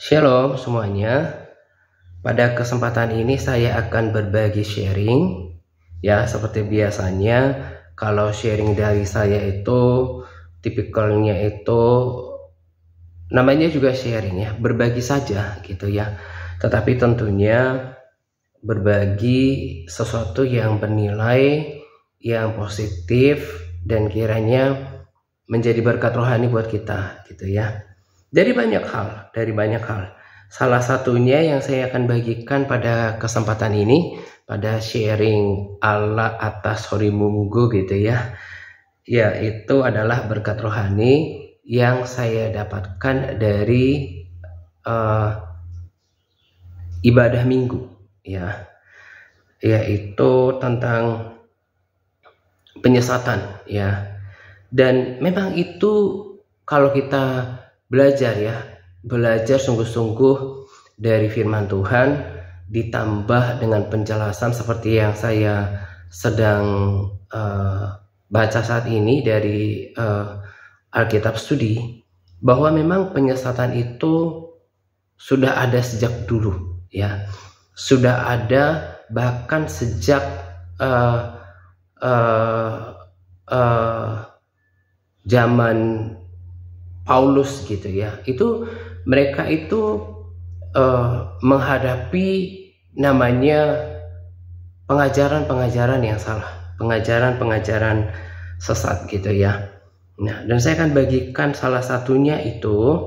Shalom semuanya. Pada kesempatan ini saya akan berbagi sharing. Ya, seperti biasanya kalau sharing dari saya itu tipikalnya itu namanya juga sharing ya, berbagi saja gitu ya. Tetapi tentunya berbagi sesuatu yang bernilai, yang positif dan kiranya menjadi berkat rohani buat kita gitu ya. Dari banyak hal. Salah satunya yang saya akan bagikan pada kesempatan ini, pada sharing ala atas hari Minggu gitu ya, yaitu adalah berkat rohani yang saya dapatkan dari ibadah minggu ya, yaitu tentang penyesatan ya. Dan memang itu kalau kita belajar sungguh-sungguh dari firman Tuhan ditambah dengan penjelasan seperti yang saya sedang baca saat ini dari Alkitab Studi, bahwa memang penyesatan itu sudah ada sejak dulu ya, sudah ada bahkan sejak zaman Paulus gitu ya. Itu mereka itu menghadapi namanya pengajaran yang salah, pengajaran sesat gitu ya. Nah, dan saya akan bagikan salah satunya itu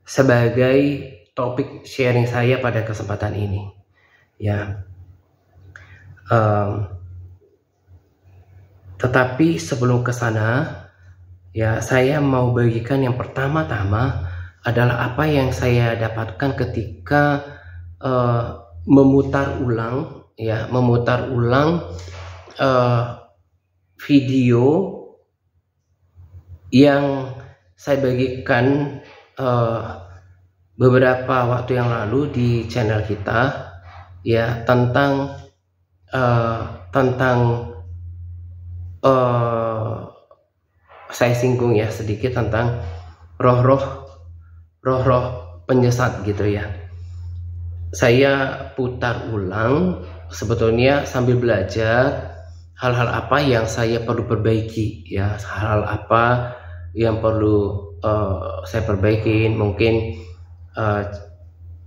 sebagai topik sharing saya pada kesempatan ini ya. Tetapi sebelum ke sana ya, saya mau bagikan yang pertama-tama adalah apa yang saya dapatkan ketika memutar ulang video yang saya bagikan beberapa waktu yang lalu di channel kita ya, tentang saya singgung ya sedikit tentang roh-roh penyesat gitu ya. Saya putar ulang sebetulnya sambil belajar hal-hal apa yang saya perlu perbaiki ya, hal apa yang perlu saya perbaikin, mungkin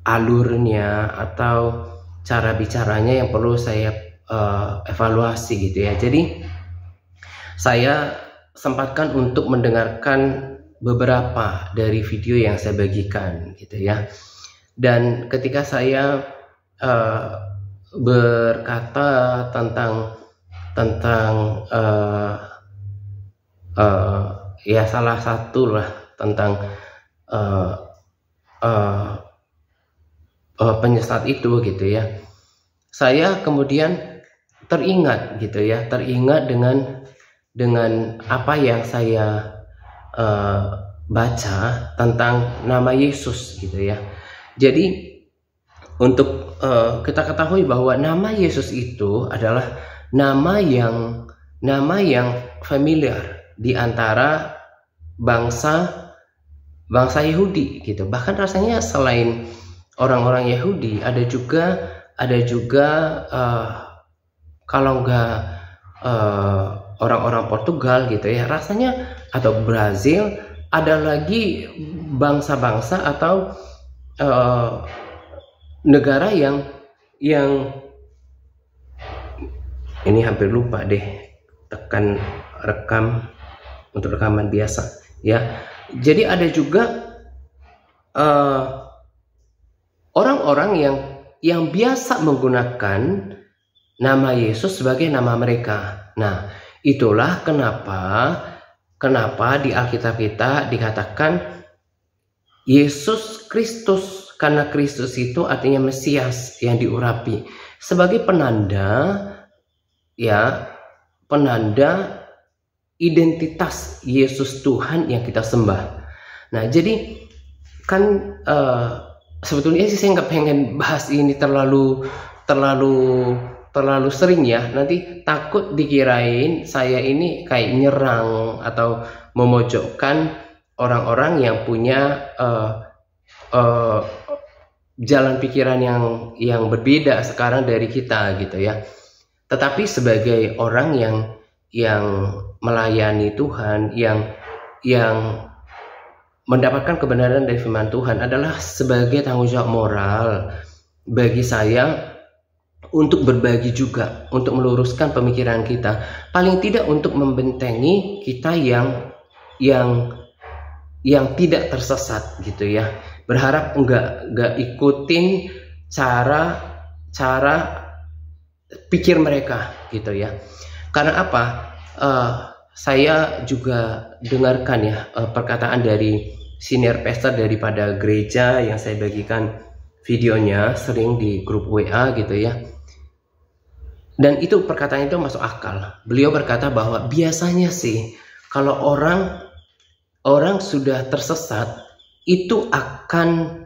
alurnya atau cara bicaranya yang perlu saya evaluasi gitu ya. Jadi saya sempatkan untuk mendengarkan beberapa dari video yang saya bagikan gitu ya. Dan ketika saya berkata tentang ya salah satu lah tentang penyesat itu gitu ya, saya kemudian teringat gitu ya, dengan apa yang saya baca tentang nama Yesus gitu ya. Jadi untuk kita ketahui bahwa nama Yesus itu adalah nama yang familiar di antara bangsa Yahudi gitu. Bahkan rasanya selain orang-orang Yahudi ada juga kalau enggak orang-orang Portugal gitu ya, rasanya, atau Brazil, ada lagi bangsa-bangsa atau negara yang ini hampir lupa deh tekan rekam untuk rekaman biasa ya. Jadi ada juga orang-orang yang biasa menggunakan nama Yesus sebagai nama mereka. Nah, itulah kenapa di Alkitab kita dikatakan Yesus Kristus, karena Kristus itu artinya Mesias yang diurapi, sebagai penanda identitas Yesus Tuhan yang kita sembah. Nah, jadi kan sebetulnya sih saya nggak pengen bahas ini terlalu sering ya, nanti takut dikirain saya ini kayak nyerang atau memojokkan orang-orang yang punya jalan pikiran yang berbeda sekarang dari kita gitu ya. Tetapi sebagai orang yang melayani Tuhan, yang mendapatkan kebenaran dari firman Tuhan, adalah sebagai tanggung jawab moral bagi saya untuk berbagi juga, untuk meluruskan pemikiran kita, paling tidak untuk membentengi kita yang tidak tersesat gitu ya. Berharap enggak ikutin cara pikir mereka gitu ya. Karena apa? Saya juga dengarkan ya perkataan dari senior pastor daripada gereja yang saya bagikan videonya sering di grup WA gitu ya. Dan itu perkataan itu masuk akal. Beliau berkata bahwa biasanya sih kalau orang sudah tersesat itu akan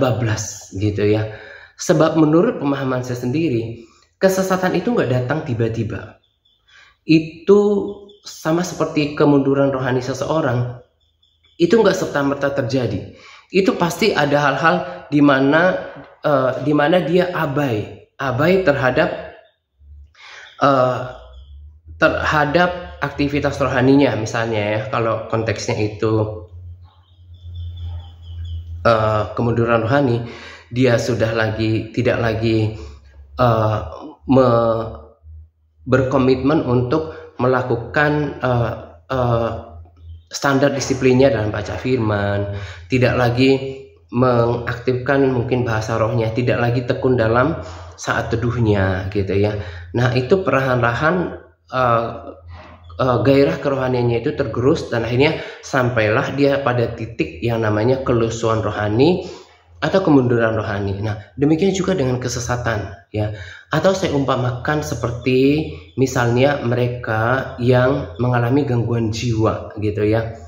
bablas gitu ya. Sebab menurut pemahaman saya sendiri, kesesatan itu nggak datang tiba-tiba. Itu sama seperti kemunduran rohani seseorang, itu nggak serta-merta terjadi. Itu pasti ada hal-hal di mana dia abai terhadap aktivitas rohaninya, misalnya ya, kalau konteksnya itu kemunduran rohani, dia sudah tidak lagi berkomitmen untuk melakukan standar disiplinnya dalam baca firman, tidak lagi mengaktifkan mungkin bahasa rohnya, tidak lagi tekun dalam saat teduhnya gitu ya. Nah itu perlahan-lahan gairah kerohaniannya itu tergerus, dan akhirnya sampailah dia pada titik yang namanya kelusuan rohani atau kemunduran rohani. Nah demikian juga dengan kesesatan ya. Atau saya umpamakan seperti misalnya mereka yang mengalami gangguan jiwa gitu ya.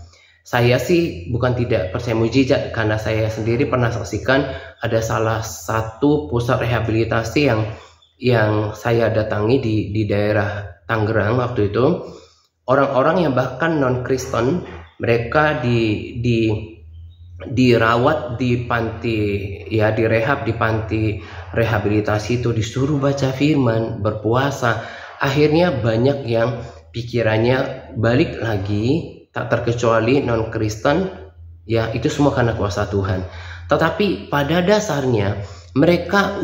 Saya sih bukan tidak percaya mujizat, karena saya sendiri pernah saksikan ada salah satu pusat rehabilitasi yang saya datangi di daerah Tangerang waktu itu. Orang-orang yang bahkan non-Kristen, mereka dirawat di panti ya, direhab di panti rehabilitasi itu, disuruh baca firman, berpuasa. Akhirnya banyak yang pikirannya balik lagi, tak terkecuali non-Kristen ya, itu semua karena kuasa Tuhan. Tetapi pada dasarnya mereka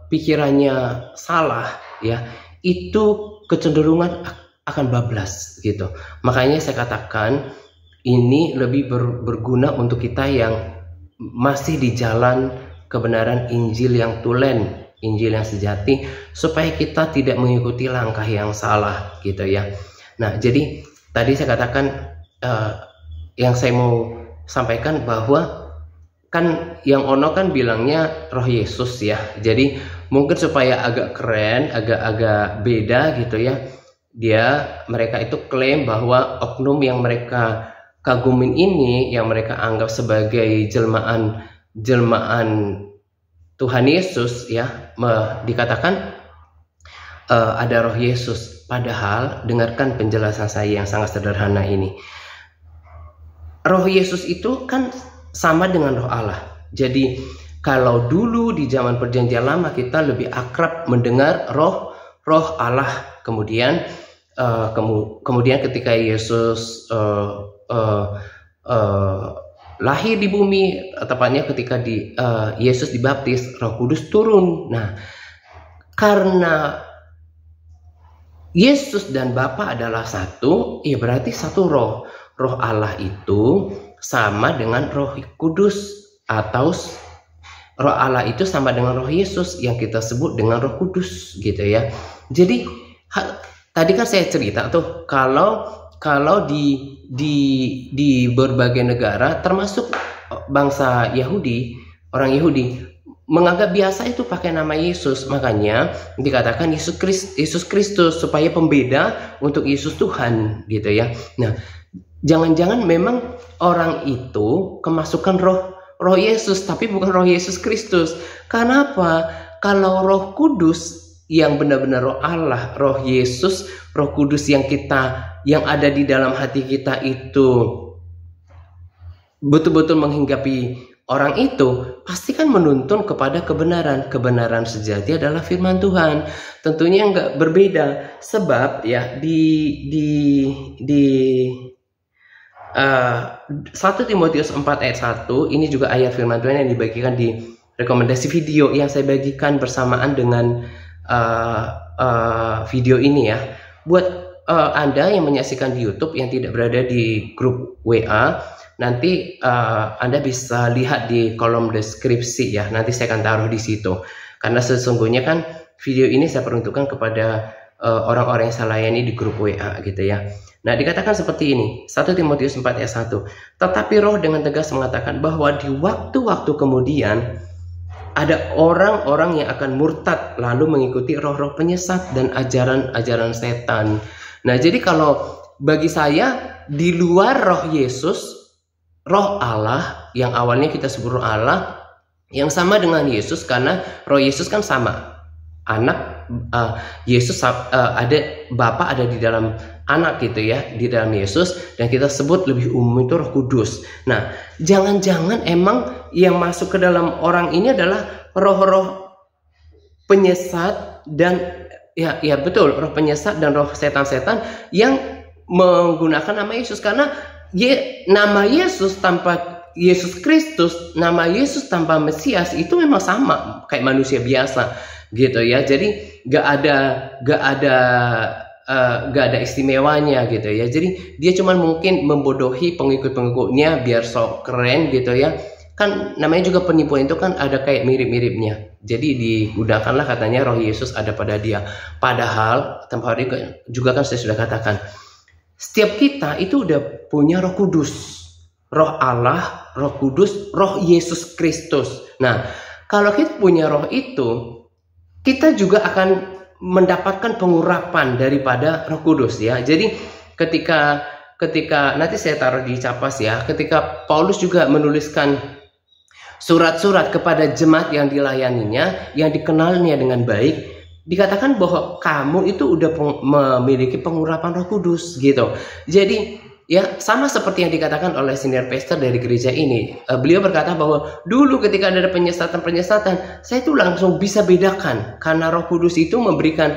pikirannya salah ya, itu kecenderungan akan bablas gitu. Makanya saya katakan ini lebih berguna untuk kita yang masih di jalan kebenaran Injil yang tulen, Injil yang sejati, supaya kita tidak mengikuti langkah yang salah gitu ya. Nah jadi tadi saya katakan yang saya mau sampaikan bahwa kan yang Ono kan bilangnya Roh Yesus ya. Jadi mungkin supaya agak keren, agak beda gitu ya, mereka itu klaim bahwa oknum yang mereka kagumin ini, yang mereka anggap sebagai jelmaan Tuhan Yesus ya, dikatakan ada Roh Yesus. Padahal dengarkan penjelasan saya yang sangat sederhana ini. Roh Yesus itu kan sama dengan Roh Allah. Jadi kalau dulu di zaman perjanjian lama kita lebih akrab mendengar roh Allah, kemudian ketika Yesus lahir di bumi, tepatnya ketika Yesus dibaptis, Roh Kudus turun. Nah, karena Yesus dan Bapa adalah satu, ya berarti satu roh. Roh Allah itu sama dengan Roh Kudus, atau Roh Allah itu sama dengan Roh Yesus yang kita sebut dengan Roh Kudus gitu ya. Jadi tadi kan saya cerita tuh kalau di berbagai negara, termasuk bangsa Yahudi, orang Yahudi menganggap biasa itu pakai nama Yesus. Makanya dikatakan Yesus Kristus, supaya pembeda untuk Yesus Tuhan gitu ya. Nah, jangan-jangan memang orang itu kemasukan roh Yesus, tapi bukan Roh Yesus Kristus. Kenapa? Kalau Roh Kudus yang benar-benar roh Allah, roh Yesus, Roh Kudus yang ada di dalam hati kita itu betul-betul menghinggapi orang itu, pasti kan menuntun kepada kebenaran. Kebenaran sejati adalah firman Tuhan. Tentunya nggak berbeda, sebab ya di 1 Timotius 4 ayat 1 ini juga ayat firman Tuhan yang dibagikan di rekomendasi video yang saya bagikan bersamaan dengan video ini ya. Buat Anda yang menyaksikan di YouTube yang tidak berada di grup WA, nanti Anda bisa lihat di kolom deskripsi ya. Nanti saya akan taruh di situ. Karena sesungguhnya kan video ini saya peruntukkan kepada orang-orang yang saya layani di grup WA gitu ya. Nah, dikatakan seperti ini, 1 Timotius 4 ayat 1. Tetapi Roh dengan tegas mengatakan bahwa di waktu-waktu kemudian ada orang-orang yang akan murtad lalu mengikuti roh-roh penyesat dan ajaran-ajaran setan. Nah, jadi kalau bagi saya di luar roh Yesus, roh Allah yang awalnya kita sebut roh Allah yang sama dengan Yesus, karena roh Yesus kan sama. Anak Yesus ada Bapa ada di dalam anak gitu ya, di dalam Yesus, dan kita sebut lebih umum itu Roh Kudus. Nah, jangan-jangan emang yang masuk ke dalam orang ini adalah roh-roh penyesat dan ya betul, roh penyesat dan roh setan-setan yang menggunakan nama Yesus, karena nama Yesus tanpa Yesus Kristus, nama Yesus tanpa Mesias itu memang sama kayak manusia biasa gitu ya. Jadi gak ada istimewanya gitu ya. Jadi dia cuma mungkin membodohi pengikut-pengikutnya biar sok keren gitu ya. Kan namanya juga penipuan itu kan ada kayak mirip-miripnya. Jadi digunakanlah katanya roh Yesus ada pada dia. Padahal tempat hari juga kan saya sudah katakan, setiap kita itu udah punya Roh Kudus. Roh Allah, Roh Kudus, Roh Yesus Kristus. Nah, kalau kita punya roh itu, kita juga akan mendapatkan pengurapan daripada Roh Kudus ya. Jadi ketika nanti saya taruh di capas ya, ketika Paulus juga menuliskan surat-surat kepada jemaat yang dilayaninya, yang dikenalnya dengan baik, dikatakan bahwa kamu itu udah memiliki pengurapan Roh Kudus gitu. Jadi ya sama seperti yang dikatakan oleh senior pastor dari gereja ini. Beliau berkata bahwa dulu ketika ada penyesatan-penyesatan, saya itu langsung bisa bedakan karena Roh Kudus itu memberikan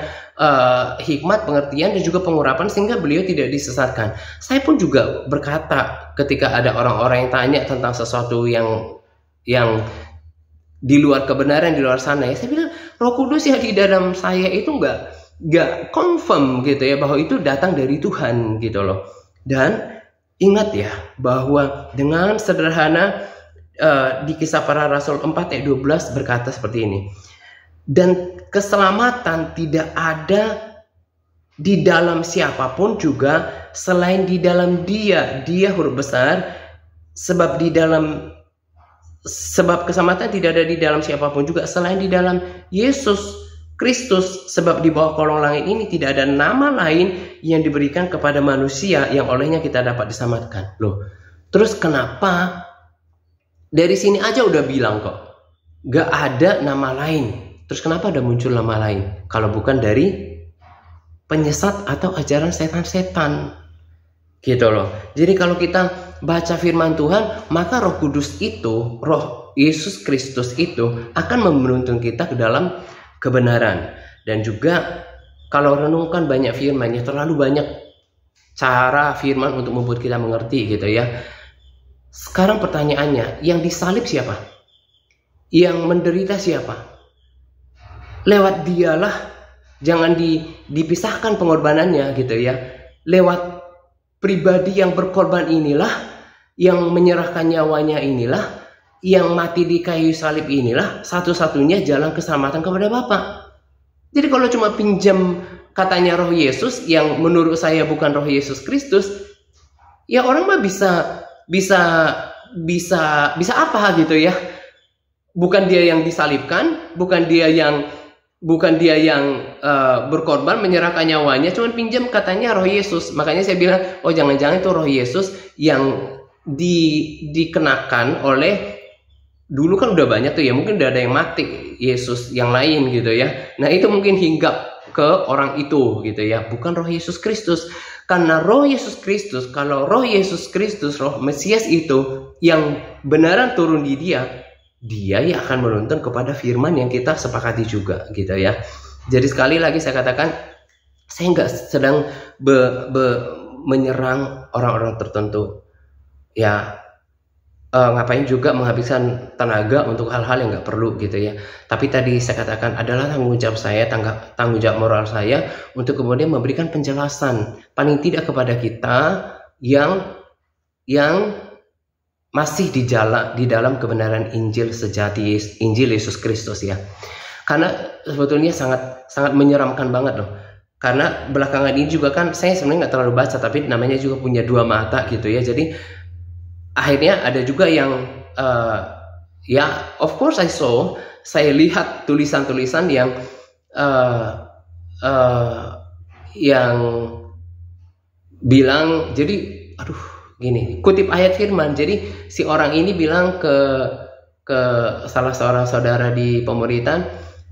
hikmat, pengertian dan juga pengurapan sehingga beliau tidak disesatkan. Saya pun juga berkata ketika ada orang-orang yang tanya tentang sesuatu yang di luar kebenaran, di luar sana ya, saya bilang Roh Kudus yang di dalam saya itu nggak confirm gitu ya bahwa itu datang dari Tuhan gitu loh. Dan ingat ya bahwa dengan sederhana di Kisah Para Rasul 4 ayat 12 berkata seperti ini. Dan keselamatan tidak ada di dalam siapapun juga selain di dalam Dia huruf besar, sebab keselamatan tidak ada di dalam siapapun juga selain di dalam Yesus Kristus, sebab di bawah kolong langit ini tidak ada nama lain yang diberikan kepada manusia yang olehnya kita dapat diselamatkan. Loh, terus kenapa dari sini aja udah bilang kok gak ada nama lain, terus kenapa ada muncul nama lain kalau bukan dari penyesat atau ajaran setan-setan gitu loh. Jadi kalau kita baca firman Tuhan, maka Roh Kudus itu, Roh Yesus Kristus itu akan menuntun kita ke dalam kebenaran. Dan juga kalau renungkan banyak firman, ya terlalu banyak cara firman untuk membuat kita mengerti gitu ya. Sekarang pertanyaannya, yang disalib siapa? Yang menderita siapa? Lewat dialah, jangan dipisahkan pengorbanannya gitu ya. Lewat pribadi yang berkorban inilah, yang menyerahkan nyawanya inilah, yang mati di kayu salib inilah satu-satunya jalan keselamatan kepada Bapa. Jadi kalau cuma pinjam katanya Roh Yesus yang menurut saya bukan Roh Yesus Kristus, ya orang mah bisa apa gitu ya? Bukan dia yang disalibkan, bukan dia yang berkorban menyerahkan nyawanya, cuma pinjam katanya Roh Yesus. Makanya saya bilang, oh jangan-jangan itu Roh Yesus yang dikenakan oleh dulu kan udah banyak tuh ya, mungkin udah ada yang mati Yesus yang lain gitu ya. Nah itu mungkin hinggap ke orang itu gitu ya, bukan roh Yesus Kristus. Karena roh Yesus Kristus, kalau roh Yesus Kristus, roh Mesias itu yang benaran turun di dia ya akan menuntun kepada firman yang kita sepakati juga gitu ya. Jadi sekali lagi saya katakan, saya nggak sedang menyerang orang-orang tertentu ya. Ngapain juga menghabiskan tenaga untuk hal-hal yang nggak perlu gitu ya. Tapi tadi saya katakan adalah tanggung jawab saya, tanggung jawab moral saya untuk kemudian memberikan penjelasan paling tidak kepada kita yang masih di dalam kebenaran Injil sejati, Injil Yesus Kristus ya. Karena sebetulnya sangat menyeramkan banget loh. Karena belakangan ini juga kan saya sebenarnya nggak terlalu baca, tapi namanya juga punya dua mata gitu ya. Jadi akhirnya ada juga yang ya of course saya lihat tulisan-tulisan yang bilang, jadi gini, kutip ayat firman. Jadi si orang ini bilang ke salah seorang saudara di pemuritan,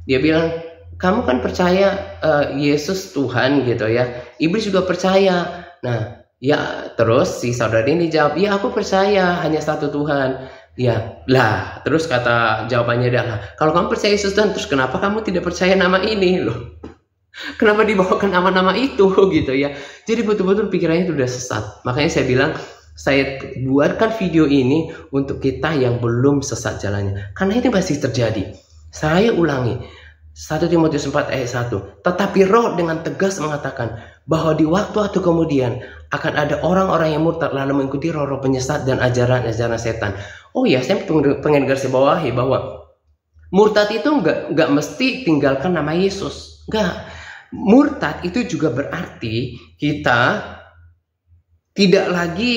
dia bilang, kamu kan percaya Yesus Tuhan gitu ya, iblis juga percaya. Nah ya, terus si saudara ini jawab, ya aku percaya hanya satu Tuhan. Ya lah, terus kata jawabannya adalah, kalau kamu percaya Yesus Tuhan, terus kenapa kamu tidak percaya nama ini loh? Kenapa dibawakan nama-nama itu gitu ya? Jadi betul-betul pikirannya itu udah sesat. Makanya saya bilang, saya buatkan video ini untuk kita yang belum sesat jalannya, karena itu masih terjadi. Saya ulangi, 1 Timotius 4 ayat 1. Tetapi Roh dengan tegas mengatakan bahwa di waktu kemudian akan ada orang-orang yang murtad lalu mengikuti roh-roh penyesat dan ajaran-ajaran setan. Oh ya, saya pengen garis bawahi bahwa murtad itu nggak mesti tinggalkan nama Yesus. Nggak. Murtad itu juga berarti kita tidak lagi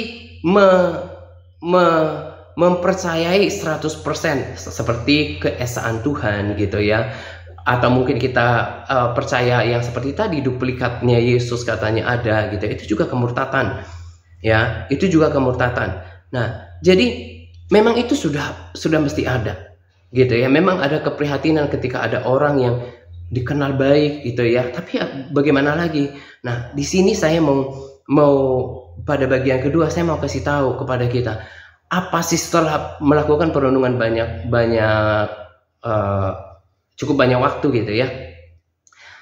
mempercayai 100% seperti keesaan Tuhan gitu ya. Atau mungkin kita percaya yang seperti tadi, duplikatnya Yesus katanya ada gitu. Itu juga kemurtatan ya, itu juga kemurtatan. Nah jadi memang itu sudah mesti ada gitu ya. Memang ada keprihatinan ketika ada orang yang dikenal baik gitu ya, tapi ya, bagaimana lagi. Nah di sini saya mau pada bagian kedua, saya mau kasih tahu kepada kita, apa sih setelah melakukan perenungan cukup banyak waktu gitu ya.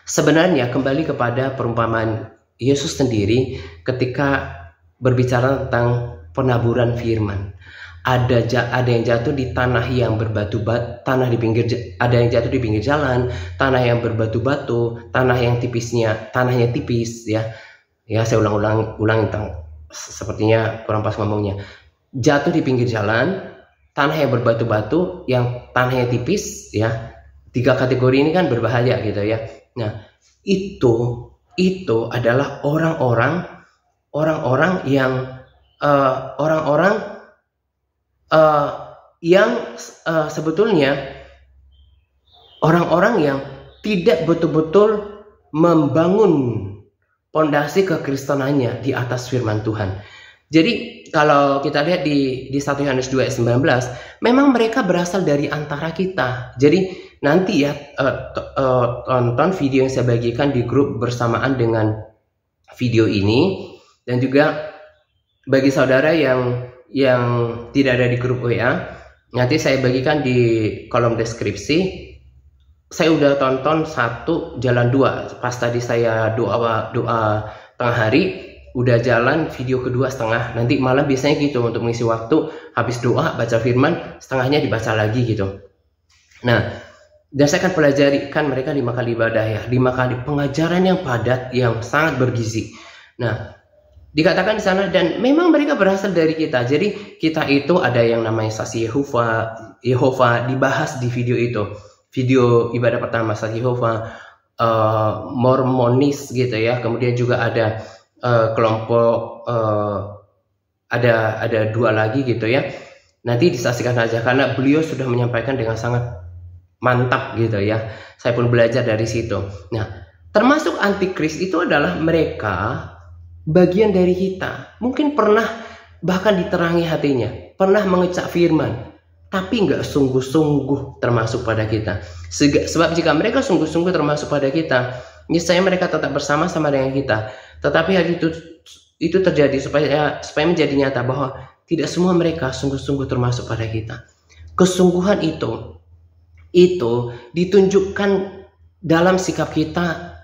Sebenarnya kembali kepada perumpamaan Yesus sendiri ketika berbicara tentang penaburan firman. Ada yang jatuh di tanah yang berbatu-batu, ada yang jatuh di pinggir jalan, tanah yang berbatu-batu, tanahnya tipis ya. Ya saya ulang sepertinya kurang pas ngomongnya. Jatuh di pinggir jalan, tanah yang berbatu-batu, yang tanahnya tipis ya. 3 kategori ini kan berbahaya gitu ya. Nah, itu adalah orang-orang yang sebetulnya orang-orang yang tidak betul-betul membangun pondasi kekristenannya di atas firman Tuhan. Jadi kalau kita lihat di 1 Yohanes 2 ayat 19, memang mereka berasal dari antara kita. Jadi nanti ya tonton video yang saya bagikan di grup bersamaan dengan video ini, dan juga bagi saudara yang tidak ada di grup WA, nanti saya bagikan di kolom deskripsi. Saya udah tonton 1 jalan 2, pas tadi saya doa tengah hari, udah jalan video kedua setengah. Nanti malam biasanya gitu untuk mengisi waktu, habis doa baca firman, setengahnya dibaca lagi gitu. Nah, dan saya akan pelajari kan mereka 5 kali ibadah ya, 5 kali pengajaran yang padat, yang sangat bergizi. Nah, dikatakan di sana, dan memang mereka berasal dari kita. Jadi kita itu ada yang namanya saksi Yehova dibahas di video itu. Video ibadah pertama saksi Yehova, Mormonis gitu ya. Kemudian juga ada kelompok ada 2 lagi gitu ya. Nanti disaksikan aja karena beliau sudah menyampaikan dengan sangat mantap gitu ya. Saya pun belajar dari situ. Nah, termasuk antikris itu adalah mereka bagian dari kita. Mungkin pernah bahkan diterangi hatinya, pernah mengecak firman, tapi nggak sungguh-sungguh termasuk pada kita. Sebab jika mereka sungguh-sungguh termasuk pada kita, niscaya mereka tetap bersama-sama dengan kita. Tetapi hal itu terjadi supaya menjadi nyata bahwa tidak semua mereka sungguh-sungguh termasuk pada kita. Kesungguhan itu ditunjukkan dalam sikap kita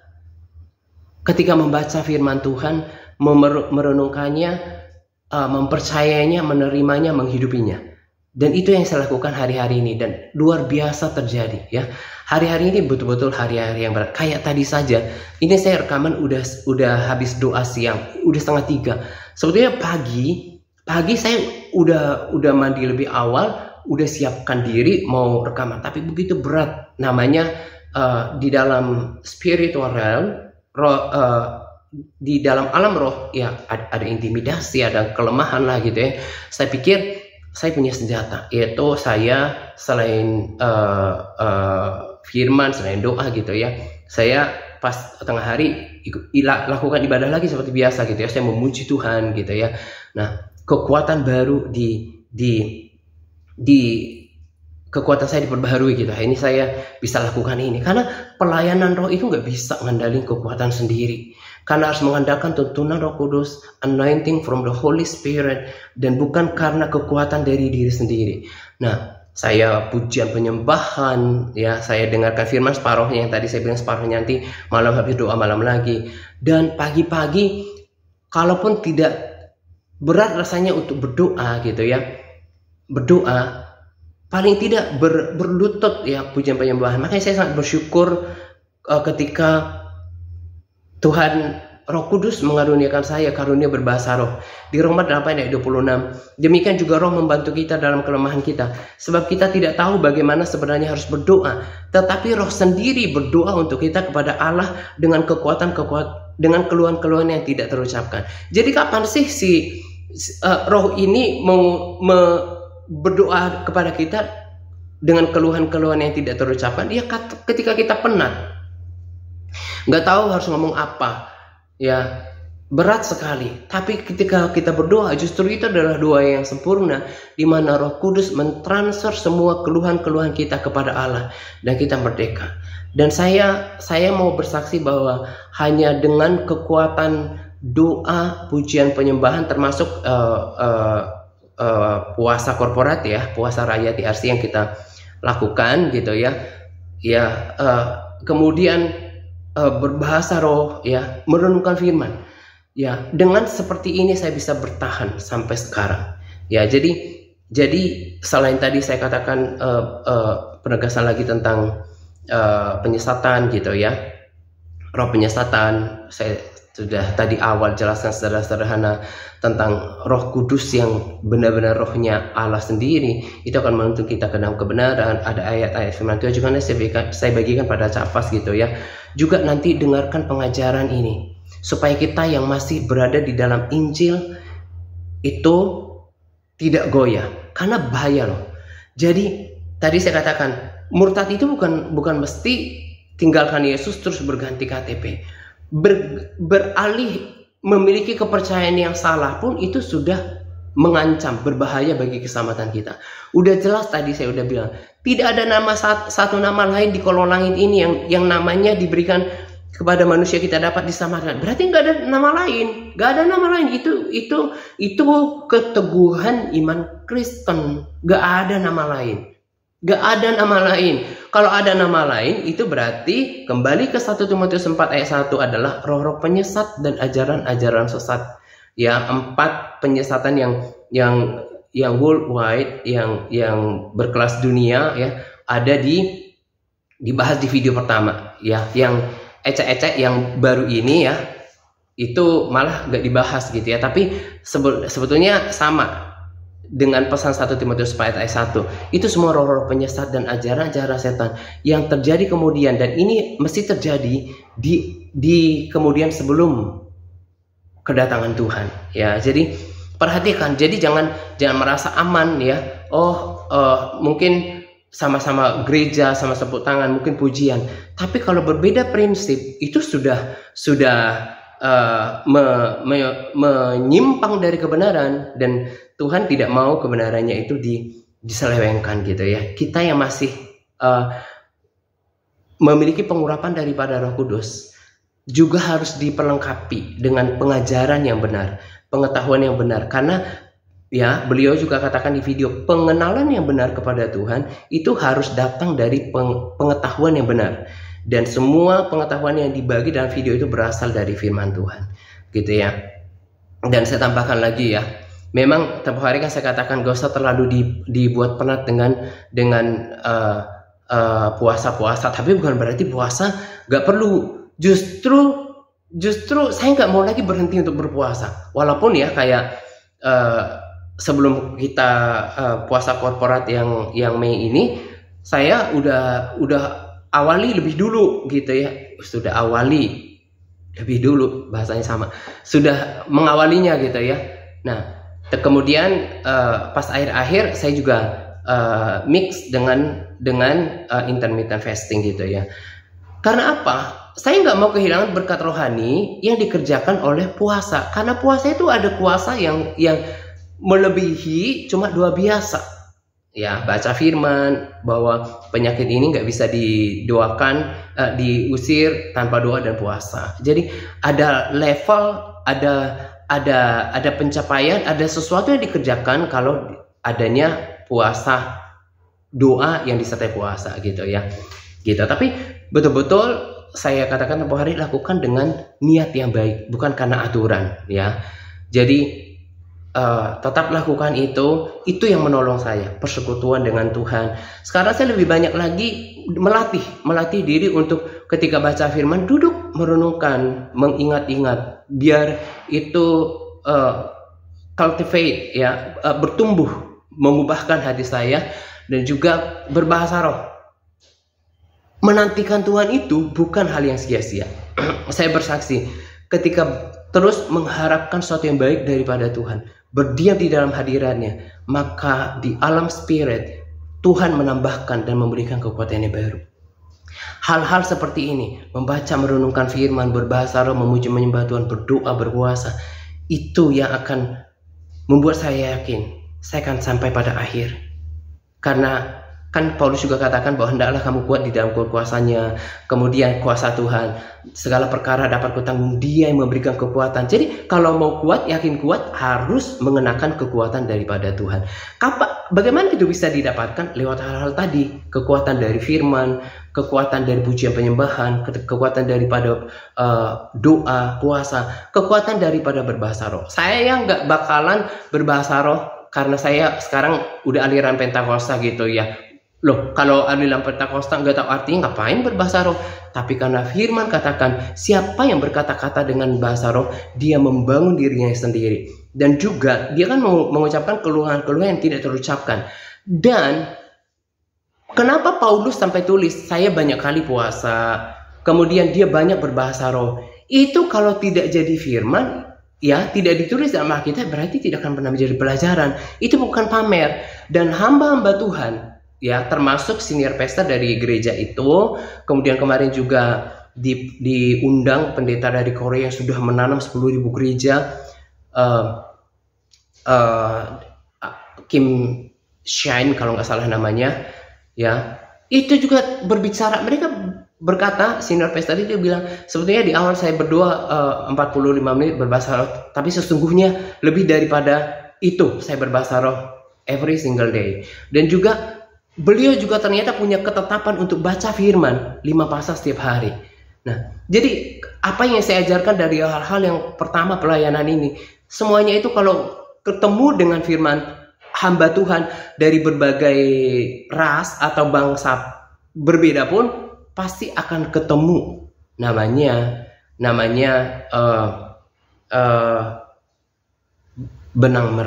ketika membaca firman Tuhan, merenungkannya, mempercayainya, menerimanya, menghidupinya. Dan itu yang saya lakukan hari-hari ini, dan luar biasa terjadi ya. Hari-hari ini betul-betul hari-hari yang berat. Kayak tadi saja, ini saya rekaman udah habis doa siang, udah 2:30. Sebetulnya pagi saya udah mandi lebih awal, udah siapkan diri mau rekaman, tapi begitu berat. Namanya di dalam spiritual realm, di dalam alam roh ya, ada intimidasi, ada kelemahan lah gitu ya. Saya pikir saya punya senjata, yaitu saya selain firman, selain doa gitu ya, saya pas tengah hari lakukan ibadah lagi seperti biasa gitu ya. Saya memuji Tuhan gitu ya. Nah, kekuatan baru di kekuatan saya diperbaharui gitu. Ini saya bisa lakukan ini karena pelayanan roh itu nggak bisa ngandalin kekuatan sendiri. Karena harus mengandalkan tuntunan Roh Kudus, anointing from the Holy Spirit, dan bukan karena kekuatan dari diri sendiri. Nah, saya pujian penyembahan, ya, saya dengarkan firman separuhnya, yang tadi saya bilang separuhnya, nanti malam habis doa malam lagi. Dan pagi-pagi, kalaupun tidak berat rasanya untuk berdoa gitu ya, berdoa, paling tidak berlutut ya, pujian penyembahan. Makanya saya sangat bersyukur ketika Tuhan Roh Kudus mengaruniakan saya karunia berbahasa roh. Di Roma 8 ayat 26. Demikian juga roh membantu kita dalam kelemahan kita. Sebab kita tidak tahu bagaimana sebenarnya harus berdoa. Tetapi roh sendiri berdoa untuk kita kepada Allah dengan dengan keluhan-keluhan yang tidak terucapkan. Jadi kapan sih roh ini berdoa kepada kita dengan keluhan-keluhan yang tidak terucapkan? Ya ketika kita penat, nggak tahu harus ngomong apa, ya berat sekali. Tapi ketika kita berdoa, justru itu adalah doa yang sempurna, di mana Roh Kudus mentransfer semua keluhan-keluhan kita kepada Allah dan kita merdeka. Dan saya mau bersaksi bahwa hanya dengan kekuatan doa, pujian, penyembahan, termasuk puasa korporat ya, puasa raya TRC yang kita lakukan gitu ya, kemudian berbahasa roh ya, merenungkan firman ya, dengan seperti ini saya bisa bertahan sampai sekarang ya. Jadi selain tadi saya katakan penegasan lagi tentang penyesatan gitu ya, roh penyesatan, saya sudah tadi awal jelaskan secara sederhana tentang Roh Kudus yang benar-benar rohnya Allah sendiri, itu akan menuntun kita ke dalam kebenaran. Ada ayat-ayat firman Tuhan juga saya bagikan pada Capas gitu ya. Juga nanti dengarkan pengajaran ini supaya kita yang masih berada di dalam Injil itu tidak goyah, karena bahaya loh. Jadi tadi saya katakan murtad itu bukan mesti tinggalkan Yesus terus berganti KTP. Beralih memiliki kepercayaan yang salah pun itu sudah mengancam, berbahaya bagi keselamatan kita. Udah jelas tadi saya udah bilang, tidak ada satu nama lain di kolong langit ini yang namanya diberikan kepada manusia kita dapat diselamatkan. Berarti nggak ada nama lain, nggak ada nama lain. Itu keteguhan iman Kristen. Nggak ada nama lain. Gak ada nama lain. Kalau ada nama lain, itu berarti kembali ke 1 Timotius 4 ayat 1 adalah roh-roh penyesat dan ajaran-ajaran sesat. Ya, 4 penyesatan yang worldwide, yang berkelas dunia ya, ada dibahas di video pertama ya. Yang ecek-ecek yang baru ini ya, itu malah gak dibahas gitu ya. Tapi sebetulnya sama dengan pesan 1 Timotius 4 ayat 1, itu semua roh-roh penyesat dan ajaran-ajaran setan yang terjadi kemudian, dan ini mesti terjadi di kemudian sebelum kedatangan Tuhan ya. Jadi perhatikan, jadi jangan merasa aman ya. Mungkin sama-sama gereja, sama tepuk tangan, mungkin pujian, tapi kalau berbeda prinsip itu sudah menyimpang dari kebenaran, dan Tuhan tidak mau kebenarannya itu diselewengkan gitu ya. Kita yang masih memiliki pengurapan daripada Roh Kudus juga harus diperlengkapi dengan pengajaran yang benar, pengetahuan yang benar. Karena ya, beliau juga katakan di video, pengenalan yang benar kepada Tuhan itu harus datang dari pengetahuan yang benar. Dan semua pengetahuan yang dibagi dalam video itu berasal dari firman Tuhan, gitu ya. Dan saya tambahkan lagi ya, memang tempoh hari kan saya katakan gak usah terlalu dibuat penat dengan puasa-puasa. Tapi bukan berarti puasa gak perlu. Justru saya nggak mau lagi berhenti untuk berpuasa. Walaupun ya kayak sebelum kita puasa korporat yang Mei ini, saya udah awali lebih dulu gitu ya. Sudah awali lebih dulu, bahasanya sama, sudah mengawalinya gitu ya. Nah kemudian pas akhir-akhir saya juga mix dengan intermittent fasting gitu ya. Karena apa? Saya nggak mau kehilangan berkat rohani yang dikerjakan oleh puasa. Karena puasa itu ada kuasa yang melebihi cuma doa biasa. Ya, baca firman bahwa penyakit ini nggak bisa didoakan, diusir tanpa doa dan puasa. Jadi ada level, ada pencapaian, ada sesuatu yang dikerjakan kalau adanya puasa, doa yang disertai puasa gitu ya. Gitu. Tapi betul-betul saya katakan tempoh hari lakukan dengan niat yang baik, bukan karena aturan ya. Jadi tetap lakukan itu yang menolong saya, persekutuan dengan Tuhan. Sekarang saya lebih banyak lagi melatih diri untuk ketika baca firman duduk merenungkan, mengingat-ingat, biar itu cultivate ya, bertumbuh, mengubahkan hati saya. Dan juga berbahasa roh. Menantikan Tuhan itu bukan hal yang sia-sia. Saya bersaksi ketika terus mengharapkan sesuatu yang baik daripada Tuhan, berdiam di dalam hadirannya, maka di alam spirit Tuhan menambahkan dan memberikan kekuatan yang baru. Hal-hal seperti ini, membaca, merenungkan firman, berbahasa roh, memuji menyembah Tuhan, berdoa, berpuasa, itu yang akan membuat saya yakin saya akan sampai pada akhir. Karena kan Paulus juga katakan bahwa hendaklah kamu kuat di dalam kuasanya, kemudian kuasa Tuhan, segala perkara dapat kutanggung Dia yang memberikan kekuatan. Jadi kalau mau kuat, yakin kuat, harus mengenakan kekuatan daripada Tuhan. Bagaimana itu bisa didapatkan? Lewat hal-hal tadi, kekuatan dari firman, kekuatan dari pujian penyembahan, kekuatan daripada doa, puasa, kekuatan daripada berbahasa roh. Saya nggak bakalan berbahasa roh karena saya sekarang udah aliran Pentakosta gitu ya. Loh, kalau aliran Pentakosta nggak tahu artinya, ngapain berbahasa roh? Tapi karena firman katakan, siapa yang berkata-kata dengan bahasa roh, dia membangun dirinya sendiri. Dan juga dia kan mengucapkan keluhan-keluhan yang tidak terucapkan. Dan kenapa Paulus sampai tulis, saya banyak kali puasa, kemudian dia banyak berbahasa roh. Itu kalau tidak jadi firman, ya tidak ditulis dalam Alkitab, berarti tidak akan pernah menjadi pelajaran. Itu bukan pamer. Dan hamba-hamba Tuhan, ya termasuk senior pastor dari gereja itu, kemudian kemarin juga diundang pendeta dari Korea yang sudah menanam 10.000 gereja, Kim Shine kalau nggak salah namanya, ya itu juga berbicara. Mereka berkata, senior pastor itu bilang, sebetulnya di awal saya berdoa 45 menit berbahasa roh, tapi sesungguhnya lebih daripada itu saya berbahasa roh every single day. Dan juga beliau juga ternyata punya ketetapan untuk baca firman 5 pasal setiap hari. Nah, jadi apa yang saya ajarkan dari hal-hal yang pertama pelayanan ini, semuanya itu kalau ketemu dengan firman hamba Tuhan dari berbagai ras atau bangsa berbeda pun pasti akan ketemu namanya benang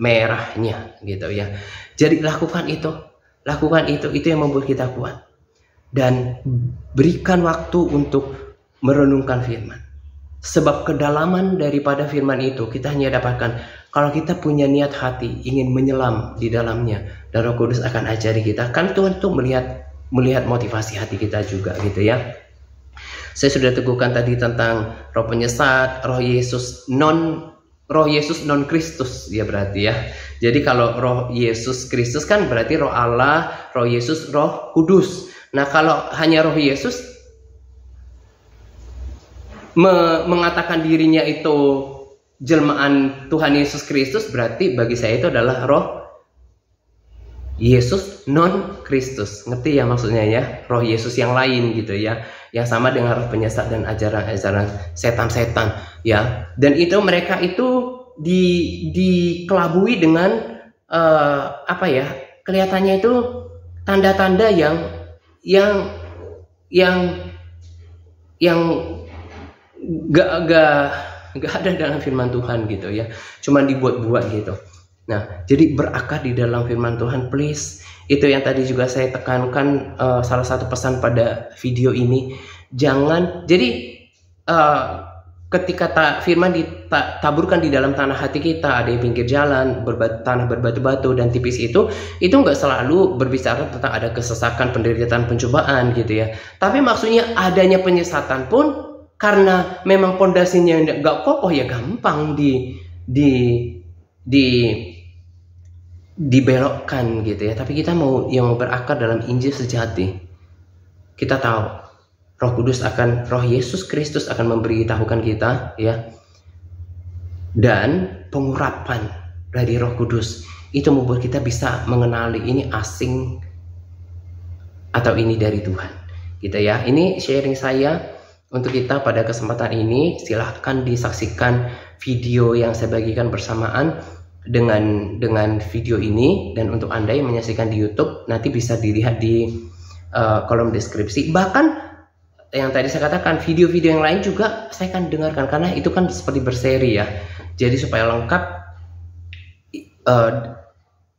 merahnya gitu ya. Jadi lakukan itu yang membuat kita kuat. Dan berikan waktu untuk merenungkan firman. Sebab kedalaman daripada firman itu kita hanya dapatkan kalau kita punya niat hati ingin menyelam di dalamnya, dan Roh Kudus akan ajari kita. Kan Tuhan itu melihat motivasi hati kita juga gitu ya. Saya sudah teguhkan tadi tentang roh penyesat, roh Yesus non roh Yesus non Kristus ya berarti ya. Jadi kalau roh Yesus Kristus kan berarti roh Allah, roh Yesus, roh Kudus. Nah kalau hanya roh Yesus mengatakan dirinya itu jelmaan Tuhan Yesus Kristus, berarti bagi saya itu adalah roh Yesus non Kristus. Ngerti ya maksudnya ya? Roh Yesus yang lain gitu ya. Yang sama dengan roh penyesat dan ajaran-ajaran setan-setan ya. Dan itu mereka itu dikelabui dengan apa ya? Kelihatannya itu tanda-tanda yang gak ada dalam firman Tuhan gitu ya. Cuman dibuat-buat gitu. Nah, jadi berakar di dalam firman Tuhan, please. Itu yang tadi juga saya tekankan, salah satu pesan pada video ini. Jangan, jadi ketika firman ditaburkan di dalam tanah hati kita, ada yang pinggir jalan, tanah berbatu-batu dan tipis itu nggak selalu berbicara tentang ada kesesakan, penderitaan, pencobaan gitu ya. Tapi maksudnya adanya penyesatan pun, karena memang pondasinya nggak kokoh ya gampang dibelokkan gitu ya. Tapi kita mau berakar dalam Injil sejati. Kita tahu roh Yesus Kristus akan memberitahukan kita ya. Dan pengurapan dari Roh Kudus itu membuat kita bisa mengenali ini asing atau ini dari Tuhan. Gitu ya. Ini sharing saya untuk kita pada kesempatan ini. Silahkan disaksikan video yang saya bagikan bersamaan dengan video ini, dan untuk Anda yang menyaksikan di YouTube nanti bisa dilihat di kolom deskripsi. Bahkan yang tadi saya katakan, video-video yang lain juga saya akan dengarkan karena itu kan seperti berseri ya. Jadi supaya lengkap,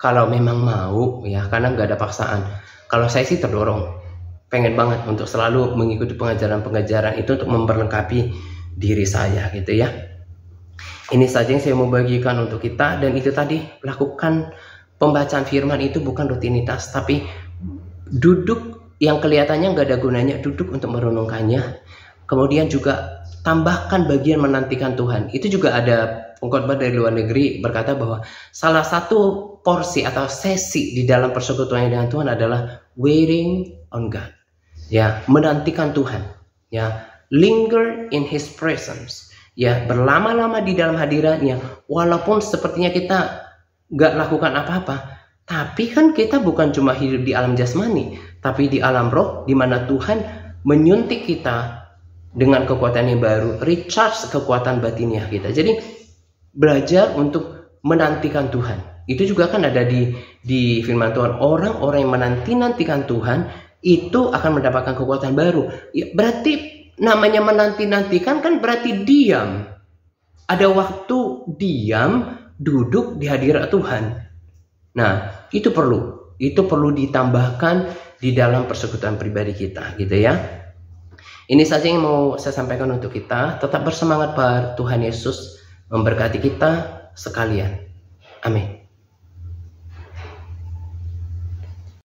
kalau memang mau ya, karena nggak ada paksaan. Kalau saya sih terdorong, pengen banget untuk selalu mengikuti pengajaran-pengajaran itu untuk memperlengkapi diri saya gitu ya. Ini saja yang saya mau bagikan untuk kita, dan itu tadi, lakukan pembacaan firman itu bukan rutinitas, tapi duduk yang kelihatannya nggak ada gunanya, duduk untuk merenungkannya. Kemudian juga tambahkan bagian menantikan Tuhan. Itu juga ada pengkhotbah dari luar negeri berkata bahwa salah satu porsi atau sesi di dalam persekutuan dengan Tuhan adalah waiting on God. Ya, menantikan Tuhan. Ya, linger in His presence. Ya, berlama-lama di dalam hadiratnya, walaupun sepertinya kita gak lakukan apa-apa, tapi kan kita bukan cuma hidup di alam jasmani, tapi di alam roh, di mana Tuhan menyuntik kita dengan kekuatan yang baru, recharge kekuatan batinnya kita. Jadi belajar untuk menantikan Tuhan. Itu juga kan ada di firman Tuhan, orang-orang yang menanti-nantikan Tuhan itu akan mendapatkan kekuatan baru. Ya, berarti namanya menanti-nantikan kan berarti diam. Ada waktu diam, duduk di hadirat Tuhan. Nah, itu perlu ditambahkan di dalam persekutuan pribadi kita, gitu ya. Ini saja yang mau saya sampaikan untuk kita. Tetap bersemangat, Pak. Tuhan Yesus memberkati kita sekalian. Amin.